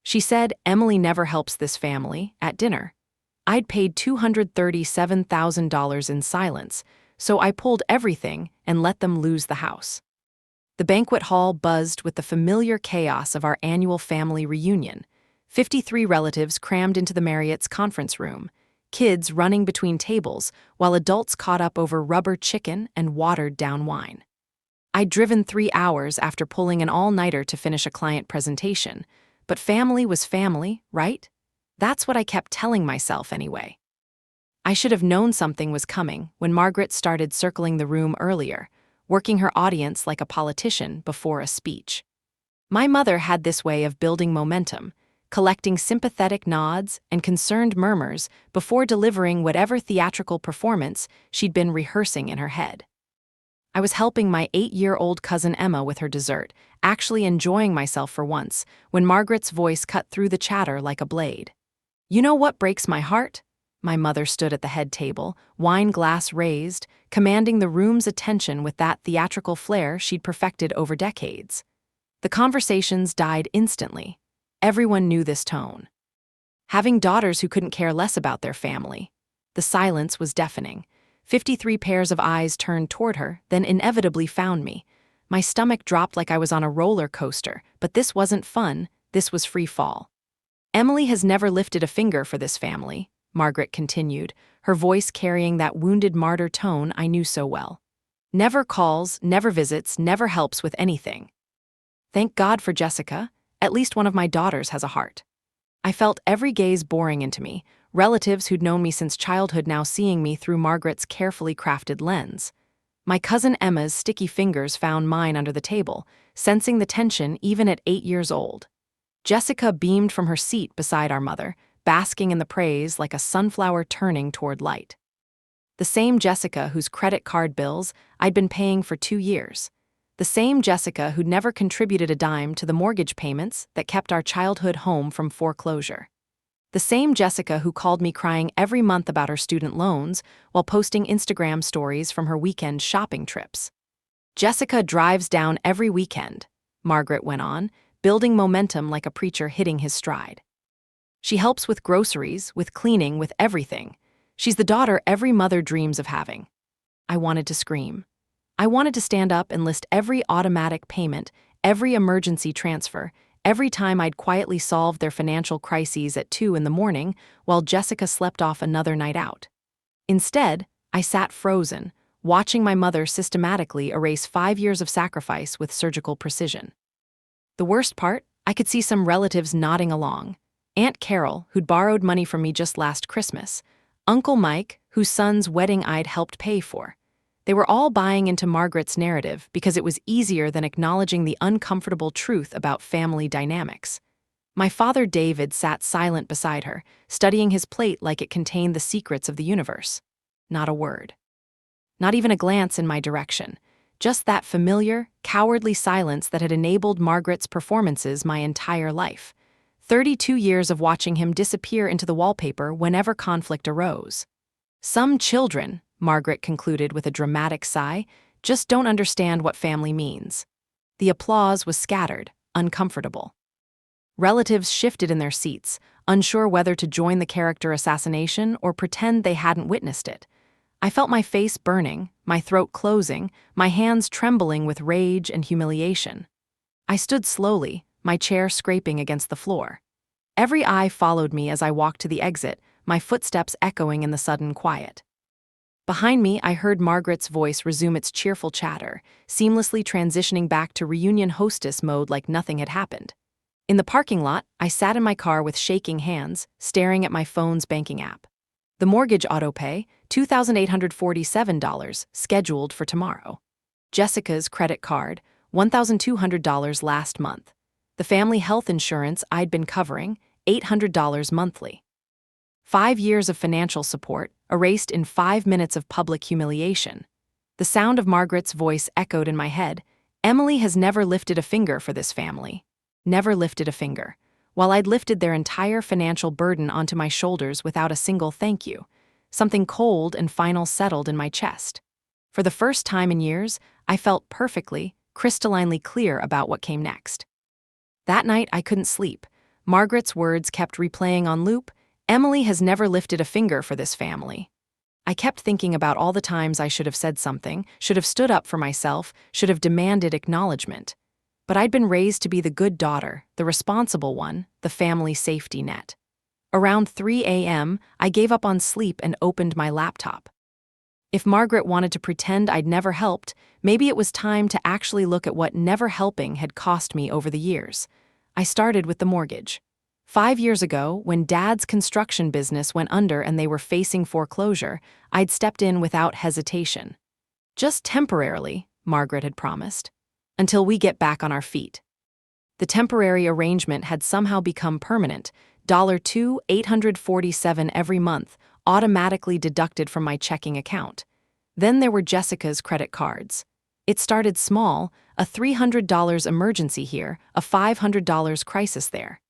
She said Emily never helps this family at dinner. I'd paid $237,000 in silence, so I pulled everything and let them lose the house. The banquet hall buzzed with the familiar chaos of our annual family reunion. 53 relatives crammed into the Marriott's conference room, kids running between tables while adults caught up over rubber chicken and watered-down wine. I'd driven 3 hours after pulling an all-nighter to finish a client presentation, but family was family, right? That's what I kept telling myself anyway. I should have known something was coming when Margaret started circling the room earlier, working her audience like a politician before a speech. My mother had this way of building momentum, collecting sympathetic nods and concerned murmurs before delivering whatever theatrical performance she'd been rehearsing in her head. I was helping my 8-year-old cousin Emma with her dessert, actually enjoying myself for once, when Margaret's voice cut through the chatter like a blade. "You know what breaks my heart?" My mother stood at the head table, wine glass raised, commanding the room's attention with that theatrical flair she'd perfected over decades. The conversations died instantly. Everyone knew this tone. Having daughters who couldn't care less about their family. The silence was deafening. 53 pairs of eyes turned toward her, then inevitably found me. My stomach dropped like I was on a roller coaster, but this wasn't fun, this was free fall. "Emily has never lifted a finger for this family," Margaret continued, her voice carrying that wounded martyr tone I knew so well. "Never calls, never visits, never helps with anything. Thank God for Jessica, at least one of my daughters has a heart." I felt every gaze boring into me, relatives who'd known me since childhood now seeing me through Margaret's carefully crafted lens. My cousin Emma's sticky fingers found mine under the table, sensing the tension even at 8 years old. Jessica beamed from her seat beside our mother, basking in the praise like a sunflower turning toward light. The same Jessica whose credit card bills I'd been paying for 2 years. The same Jessica who'd never contributed a dime to the mortgage payments that kept our childhood home from foreclosure. The same Jessica who called me crying every month about her student loans while posting Instagram stories from her weekend shopping trips. "Jessica drives down every weekend," Margaret went on, building momentum like a preacher hitting his stride. "She helps with groceries, with cleaning, with everything. She's the daughter every mother dreams of having." I wanted to scream. I wanted to stand up and list every automatic payment, every emergency transfer, every time I'd quietly solved their financial crises at 2 in the morning while Jessica slept off another night out. Instead, I sat frozen, watching my mother systematically erase 5 years of sacrifice with surgical precision. The worst part, I could see some relatives nodding along. Aunt Carol, who'd borrowed money from me just last Christmas. Uncle Mike, whose son's wedding I'd helped pay for. They were all buying into Margaret's narrative because it was easier than acknowledging the uncomfortable truth about family dynamics. My father David sat silent beside her, studying his plate like it contained the secrets of the universe. Not a word. Not even a glance in my direction. Just that familiar, cowardly silence that had enabled Margaret's performances my entire life. 32 years of watching him disappear into the wallpaper whenever conflict arose. "Some children," Margaret concluded with a dramatic sigh, "just don't understand what family means." The applause was scattered, uncomfortable. Relatives shifted in their seats, unsure whether to join the character assassination or pretend they hadn't witnessed it. I felt my face burning, my throat closing, my hands trembling with rage and humiliation. I stood slowly, my chair scraping against the floor. Every eye followed me as I walked to the exit, my footsteps echoing in the sudden quiet. Behind me, I heard Margaret's voice resume its cheerful chatter, seamlessly transitioning back to reunion hostess mode like nothing had happened. In the parking lot, I sat in my car with shaking hands, staring at my phone's banking app. The mortgage autopay, $2,847, scheduled for tomorrow. Jessica's credit card, $1,200 last month. The family health insurance I'd been covering, $800 monthly. 5 years of financial support, erased in 5 minutes of public humiliation. The sound of Margaret's voice echoed in my head. "Emily has never lifted a finger for this family. Never lifted a finger." While I'd lifted their entire financial burden onto my shoulders without a single thank you, something cold and final settled in my chest. For the first time in years, I felt perfectly, crystallinely clear about what came next. That night, I couldn't sleep. Margaret's words kept replaying on loop. Emily has never lifted a finger for this family. I kept thinking about all the times I should have said something, should have stood up for myself, should have demanded acknowledgement. But I'd been raised to be the good daughter, the responsible one, the family safety net. Around 3 a.m., I gave up on sleep and opened my laptop. If Margaret wanted to pretend I'd never helped, maybe it was time to actually look at what never helping had cost me over the years. I started with the mortgage. 5 years ago, when Dad's construction business went under and they were facing foreclosure, I'd stepped in without hesitation. Just temporarily, Margaret had promised, until we get back on our feet. The temporary arrangement had somehow become permanent, $2,847 every month, automatically deducted from my checking account. Then there were Jessica's credit cards. It started small, a $300 emergency here, a $500 crisis there.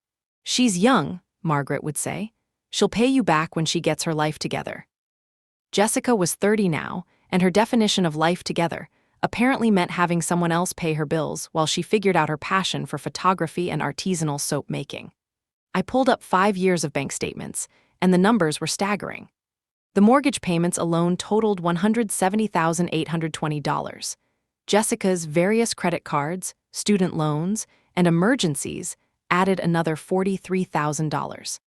"She's young," Margaret would say. "She'll pay you back when she gets her life together." Jessica was 30 now, and her definition of life together apparently meant having someone else pay her bills while she figured out her passion for photography and artisanal soap making. I pulled up 5 years of bank statements, and the numbers were staggering. The mortgage payments alone totaled $170,820. Jessica's various credit cards, student loans, and emergencies added another $43,000.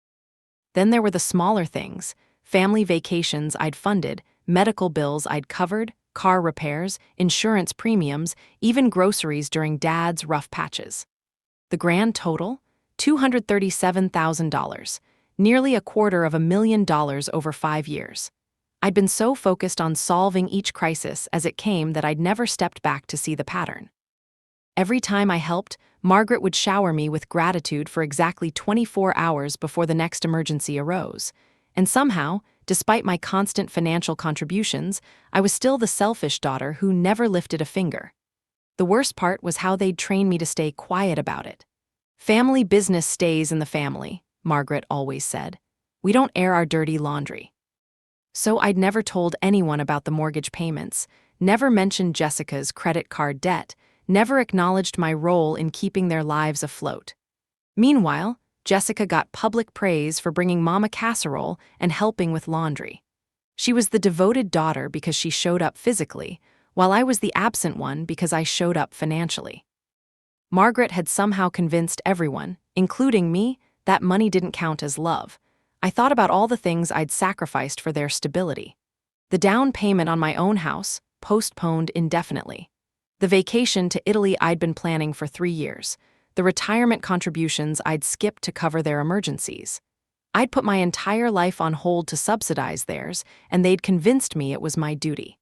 Then there were the smaller things: family vacations I'd funded, medical bills I'd covered, car repairs, insurance premiums, even groceries during Dad's rough patches. The grand total? $237,000, nearly $250,000 over 5 years. I'd been so focused on solving each crisis as it came that I'd never stepped back to see the pattern. Every time I helped, Margaret would shower me with gratitude for exactly 24 hours before the next emergency arose. And somehow, despite my constant financial contributions, I was still the selfish daughter who never lifted a finger. The worst part was how they'd trained me to stay quiet about it. "Family business stays in the family," Margaret always said. "We don't air our dirty laundry." So I'd never told anyone about the mortgage payments, never mentioned Jessica's credit card debt, never acknowledged my role in keeping their lives afloat. Meanwhile, Jessica got public praise for bringing Mama casserole and helping with laundry. She was the devoted daughter because she showed up physically, while I was the absent one because I showed up financially. Margaret had somehow convinced everyone, including me, that money didn't count as love. I thought about all the things I'd sacrificed for their stability. The down payment on my own house, postponed indefinitely. The vacation to Italy I'd been planning for 3 years. The retirement contributions I'd skipped to cover their emergencies. I'd put my entire life on hold to subsidize theirs, and they'd convinced me it was my duty.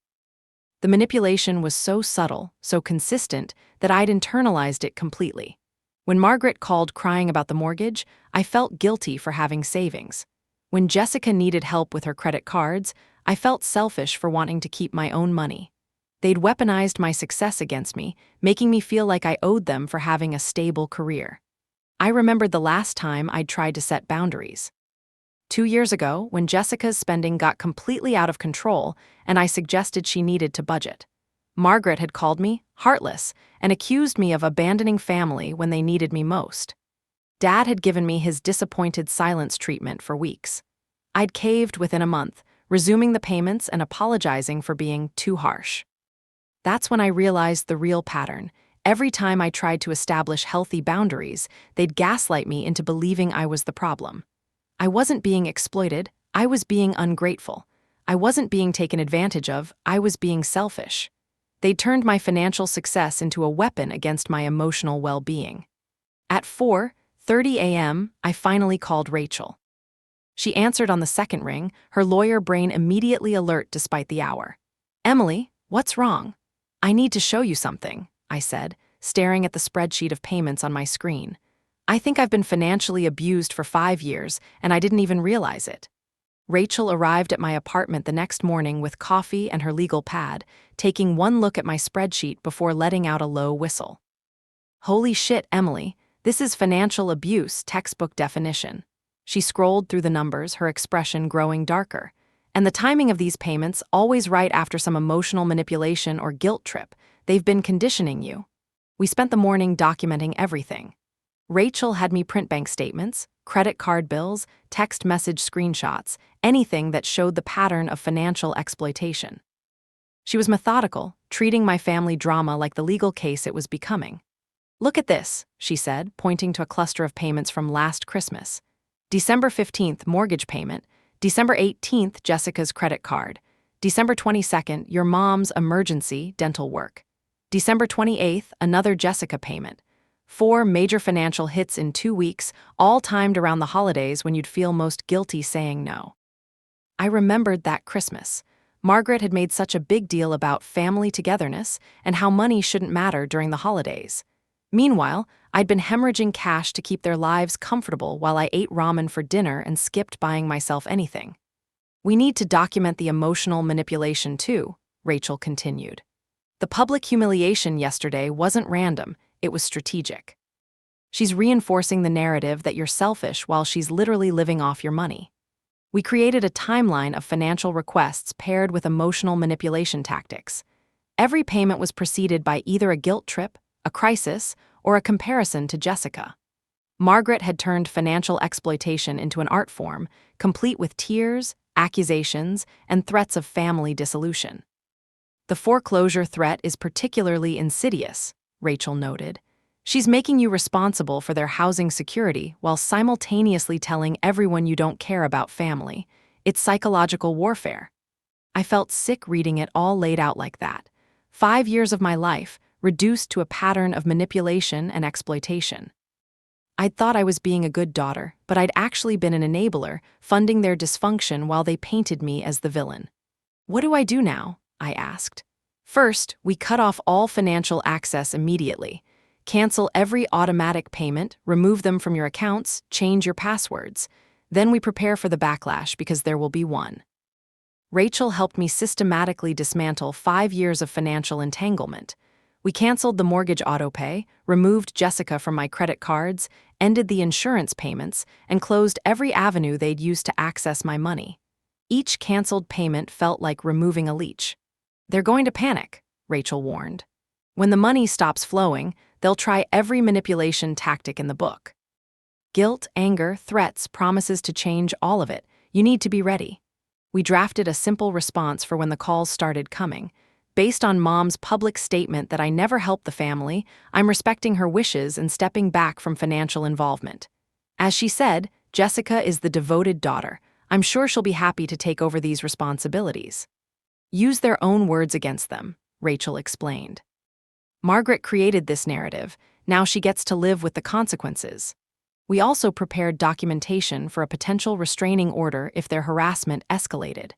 The manipulation was so subtle, so consistent, that I'd internalized it completely. When Margaret called crying about the mortgage, I felt guilty for having savings. When Jessica needed help with her credit cards, I felt selfish for wanting to keep my own money. They'd weaponized my success against me, making me feel like I owed them for having a stable career. I remembered the last time I'd tried to set boundaries. 2 years ago, when Jessica's spending got completely out of control and I suggested she needed to budget. Margaret had called me heartless and accused me of abandoning family when they needed me most. Dad had given me his disappointed silence treatment for weeks. I'd caved within a month, resuming the payments and apologizing for being too harsh. That's when I realized the real pattern. Every time I tried to establish healthy boundaries, they'd gaslight me into believing I was the problem. I wasn't being exploited, I was being ungrateful. I wasn't being taken advantage of, I was being selfish. They turned my financial success into a weapon against my emotional well-being. At 4:30 a.m., I finally called Rachel. She answered on the second ring, her lawyer brain immediately alert despite the hour. "Emily, what's wrong?" "I need to show you something," I said, staring at the spreadsheet of payments on my screen. "I think I've been financially abused for 5 years, and I didn't even realize it." Rachel arrived at my apartment the next morning with coffee and her legal pad, taking one look at my spreadsheet before letting out a low whistle. "Holy shit, Emily, this is financial abuse, textbook definition." She scrolled through the numbers, her expression growing darker. "And the timing of these payments, always right after some emotional manipulation or guilt trip. They've been conditioning you." We spent the morning documenting everything. Rachel had me print bank statements, credit card bills, text message screenshots, anything that showed the pattern of financial exploitation. She was methodical, treating my family drama like the legal case it was becoming. "Look at this," she said, pointing to a cluster of payments from last Christmas. December 15th, mortgage payment. December 18th, Jessica's credit card. December 22nd, your mom's emergency dental work. December 28th, another Jessica payment. 4 major financial hits in 2 weeks, all timed around the holidays when you'd feel most guilty saying no. I remembered that Christmas. Margaret had made such a big deal about family togetherness and how money shouldn't matter during the holidays. Meanwhile, I'd been hemorrhaging cash to keep their lives comfortable while I ate ramen for dinner and skipped buying myself anything. "We need to document the emotional manipulation too," Rachel continued. "The public humiliation yesterday wasn't random, it was strategic. She's reinforcing the narrative that you're selfish while she's literally living off your money. We created a timeline of financial requests paired with emotional manipulation tactics. Every payment was preceded by either a guilt trip, a crisis, or a comparison to Jessica. Margaret had turned financial exploitation into an art form, complete with tears, accusations, and threats of family dissolution. The foreclosure threat is particularly insidious," Rachel noted. "She's making you responsible for their housing security while simultaneously telling everyone you don't care about family. It's psychological warfare." I felt sick reading it all laid out like that. 5 years of my life, reduced to a pattern of manipulation and exploitation. I'd thought I was being a good daughter, but I'd actually been an enabler, funding their dysfunction while they painted me as the villain. "What do I do now?" I asked. "First, we cut off all financial access immediately. Cancel every automatic payment, remove them from your accounts, change your passwords. Then we prepare for the backlash because there will be one." Rachel helped me systematically dismantle 5 years of financial entanglement. We canceled the mortgage autopay, removed Jessica from my credit cards, ended the insurance payments, and closed every avenue they'd used to access my money. Each canceled payment felt like removing a leech. "They're going to panic," Rachel warned. "When the money stops flowing, they'll try every manipulation tactic in the book. Guilt, anger, threats, promises to change, all of it. You need to be ready." We drafted a simple response for when the calls started coming. "Based on Mom's public statement that I never helped the family, I'm respecting her wishes and stepping back from financial involvement. As she said, Jessica is the devoted daughter. I'm sure she'll be happy to take over these responsibilities." "Use their own words against them," Rachel explained. "Margaret created this narrative. Now she gets to live with the consequences." We also prepared documentation for a potential restraining order if their harassment escalated.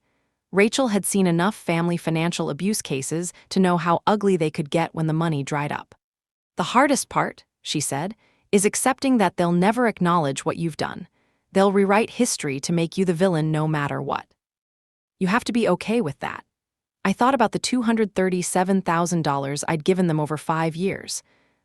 Rachel had seen enough family financial abuse cases to know how ugly they could get when the money dried up. "The hardest part," she said, "is accepting that they'll never acknowledge what you've done. They'll rewrite history to make you the villain no matter what. You have to be okay with that." I thought about the $237,000 I'd given them over 5 years.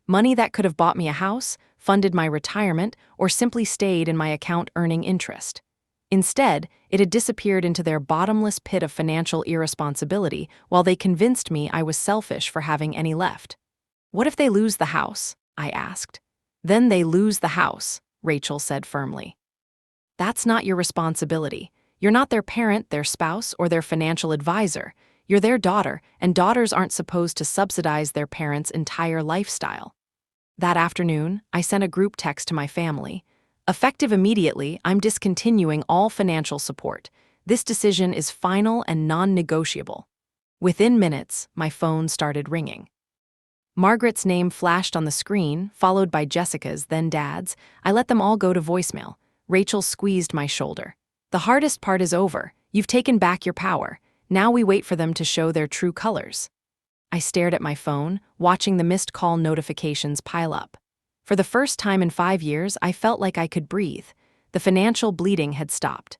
Money that could have bought me a house, funded my retirement, or simply stayed in my account earning interest. Instead, it had disappeared into their bottomless pit of financial irresponsibility while they convinced me I was selfish for having any left. "What if they lose the house?" I asked. "Then they lose the house," Rachel said firmly. "That's not your responsibility. You're not their parent, their spouse, or their financial advisor. You're their daughter, and daughters aren't supposed to subsidize their parents' entire lifestyle." That afternoon, I sent a group text to my family. "Effective immediately, I'm discontinuing all financial support. This decision is final and non-negotiable." Within minutes, my phone started ringing. Margaret's name flashed on the screen, followed by Jessica's, then Dad's. I let them all go to voicemail. Rachel squeezed my shoulder. "The hardest part is over. You've taken back your power. Now we wait for them to show their true colors." I stared at my phone, watching the missed call notifications pile up. For the first time in 5 years, I felt like I could breathe. The financial bleeding had stopped.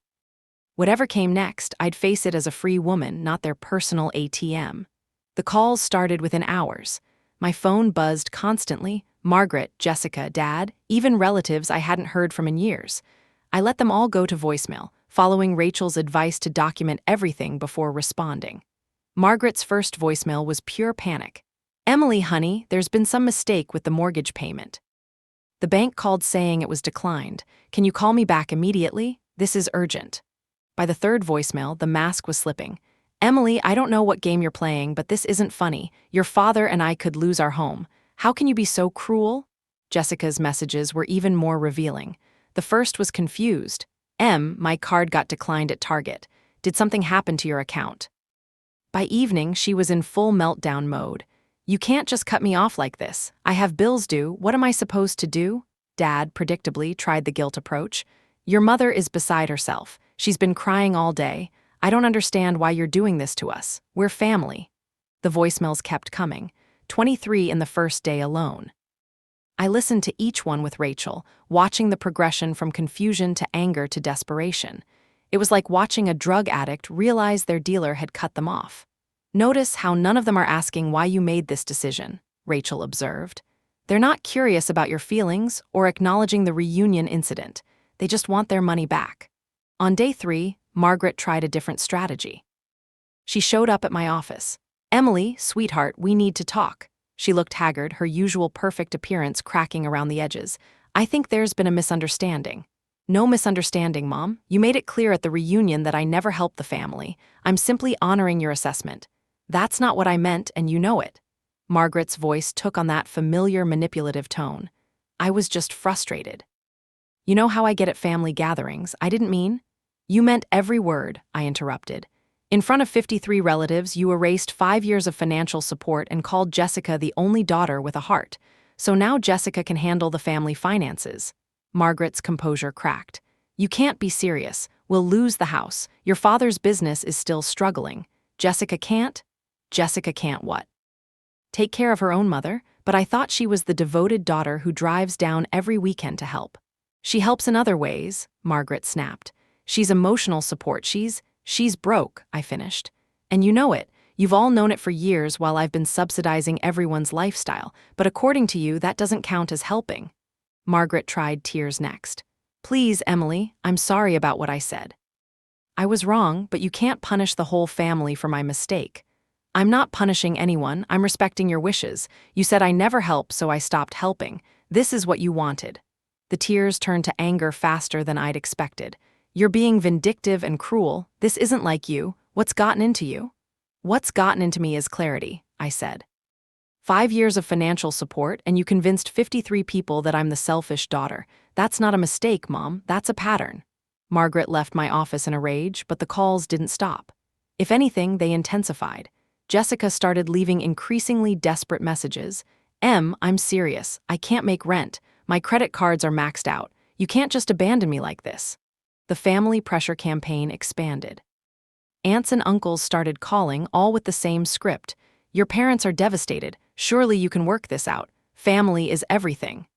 Whatever came next, I'd face it as a free woman, not their personal ATM. The calls started within hours. My phone buzzed constantly. Margaret, Jessica, Dad, even relatives I hadn't heard from in years. I let them all go to voicemail, following Rachel's advice to document everything before responding. Margaret's first voicemail was pure panic. "Emily, honey, there's been some mistake with the mortgage payment." The bank called saying it was declined. Can you call me back immediately? This is urgent. By the third voicemail, the mask was slipping. Emily, I don't know what game you're playing, but this isn't funny. Your father and I could lose our home. How can you be so cruel? Jessica's messages were even more revealing. The first was confused. My card got declined at Target. Did something happen to your account? By evening, she was in full meltdown mode. You can't just cut me off like this. I have bills due. What am I supposed to do? Dad, predictably, tried the guilt approach. Your mother is beside herself. She's been crying all day. I don't understand why you're doing this to us. We're family. The voicemails kept coming. 23 in the first day alone. I listened to each one with Rachel, watching the progression from confusion to anger to desperation. It was like watching a drug addict realize their dealer had cut them off. Notice how none of them are asking why you made this decision, Rachel observed. They're not curious about your feelings or acknowledging the reunion incident. They just want their money back. On day 3, Margaret tried a different strategy. She showed up at my office. Emily, sweetheart, we need to talk. She looked haggard, her usual perfect appearance cracking around the edges. I think there's been a misunderstanding. No misunderstanding, Mom. You made it clear at the reunion that I never helped the family. I'm simply honoring your assessment. That's not what I meant, and you know it. Margaret's voice took on that familiar manipulative tone. I was just frustrated. You know how I get at family gatherings. I didn't mean. You meant every word, I interrupted. In front of 53 relatives, you erased 5 years of financial support and called Jessica the only daughter with a heart. So now Jessica can handle the family finances. Margaret's composure cracked. You can't be serious. We'll lose the house. Your father's business is still struggling. Jessica can't? Jessica can't what? Take care of her own mother, but I thought she was the devoted daughter who drives down every weekend to help. She helps in other ways, Margaret snapped. She's emotional support. She's broke, I finished. And you know it. You've all known it for years while I've been subsidizing everyone's lifestyle, but according to you, that doesn't count as helping. Margaret tried tears next. Please, Emily, I'm sorry about what I said. I was wrong, but you can't punish the whole family for my mistake. I'm not punishing anyone, I'm respecting your wishes. You said I never help, so I stopped helping. This is what you wanted. The tears turned to anger faster than I'd expected. You're being vindictive and cruel. This isn't like you. What's gotten into you? What's gotten into me is clarity, I said. 5 years of financial support, and you convinced 53 people that I'm the selfish daughter. That's not a mistake, Mom. That's a pattern. Margaret left my office in a rage, but the calls didn't stop. If anything, they intensified. Jessica started leaving increasingly desperate messages. I'm serious. I can't make rent. My credit cards are maxed out. You can't just abandon me like this. The family pressure campaign expanded. Aunts and uncles started calling, all with the same script. Your parents are devastated. Surely you can work this out. Family is everything.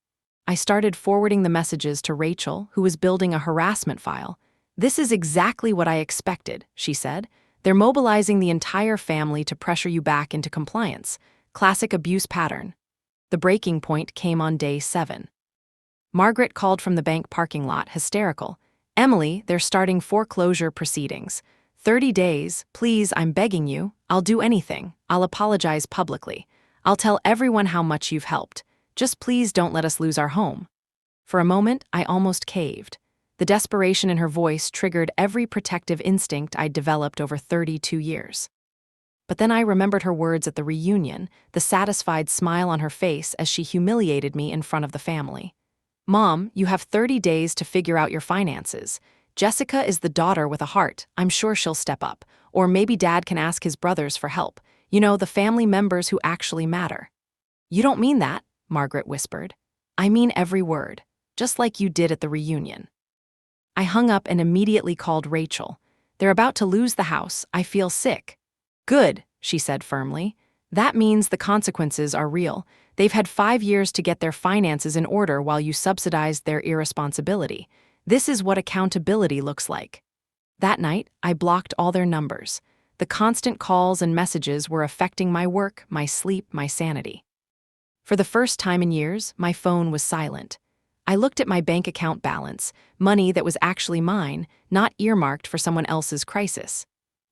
I started forwarding the messages to Rachel, who was building a harassment file. This is exactly what I expected, she said. They're mobilizing the entire family to pressure you back into compliance. Classic abuse pattern. The breaking point came on day 7. Margaret called from the bank parking lot, hysterical. Emily, they're starting foreclosure proceedings. 30 days, please, I'm begging you. I'll do anything. I'll apologize publicly. I'll tell everyone how much you've helped. Just please don't let us lose our home. For a moment, I almost caved. The desperation in her voice triggered every protective instinct I'd developed over 32 years. But then I remembered her words at the reunion, the satisfied smile on her face as she humiliated me in front of the family. Mom, you have 30 days to figure out your finances. Jessica is the daughter with a heart. I'm sure she'll step up. Or maybe Dad can ask his brothers for help. You know, the family members who actually matter. You don't mean that, Margaret whispered. I mean every word, just like you did at the reunion. I hung up and immediately called Rachel. They're about to lose the house. I feel sick. Good, she said firmly. That means the consequences are real. They've had 5 years to get their finances in order while you subsidized their irresponsibility. This is what accountability looks like. That night, I blocked all their numbers. The constant calls and messages were affecting my work, my sleep, my sanity. For the first time in years, my phone was silent. I looked at my bank account balance, money that was actually mine, not earmarked for someone else's crisis.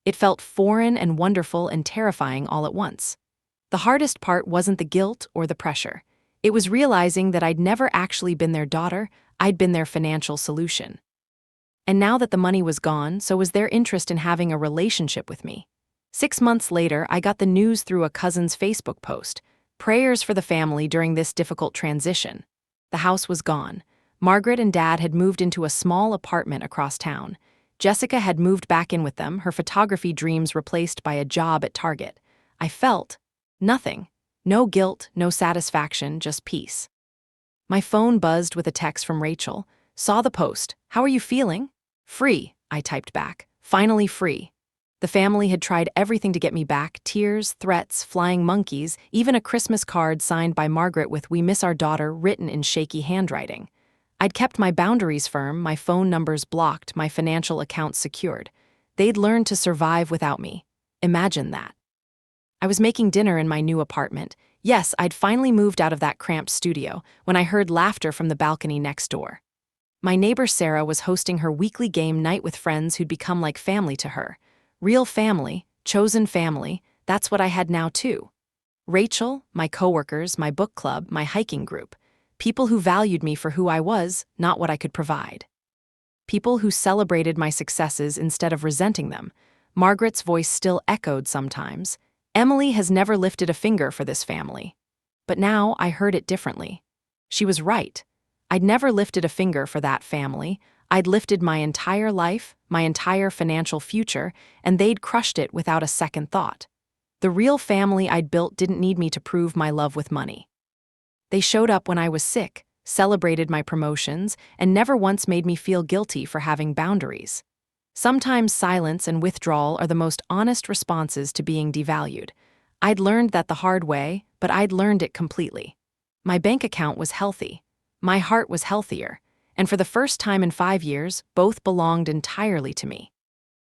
It felt foreign and wonderful and terrifying all at once. The hardest part wasn't the guilt or the pressure. It was realizing that I'd never actually been their daughter, I'd been their financial solution. And now that the money was gone, so was their interest in having a relationship with me. 6 months later, I got the news through a cousin's Facebook post. Prayers for the family during this difficult transition. The house was gone. Margaret and Dad had moved into a small apartment across town. Jessica had moved back in with them, her photography dreams replaced by a job at Target. I felt nothing. No guilt, no satisfaction, just peace. My phone buzzed with a text from Rachel. Saw the post. How are you feeling? Free, I typed back. Finally free. The family had tried everything to get me back, tears, threats, flying monkeys, even a Christmas card signed by Margaret with "We miss our daughter" written in shaky handwriting. I'd kept my boundaries firm, my phone numbers blocked, my financial accounts secured. They'd learned to survive without me. Imagine that. I was making dinner in my new apartment. Yes, I'd finally moved out of that cramped studio when I heard laughter from the balcony next door. My neighbor Sarah was hosting her weekly game night with friends who'd become like family to her. Real family, chosen family, that's what I had now too. Rachel, my coworkers, my book club, my hiking group. People who valued me for who I was, not what I could provide. People who celebrated my successes instead of resenting them. Margaret's voice still echoed sometimes. Emily has never lifted a finger for this family. But now I heard it differently. She was right. I'd never lifted a finger for that family. I'd lifted my entire life, my entire financial future, and they'd crushed it without a second thought. The real family I'd built didn't need me to prove my love with money. They showed up when I was sick, celebrated my promotions, and never once made me feel guilty for having boundaries. Sometimes silence and withdrawal are the most honest responses to being devalued. I'd learned that the hard way, but I'd learned it completely. My bank account was healthy. My heart was healthier. And for the first time in 5 years, both belonged entirely to me.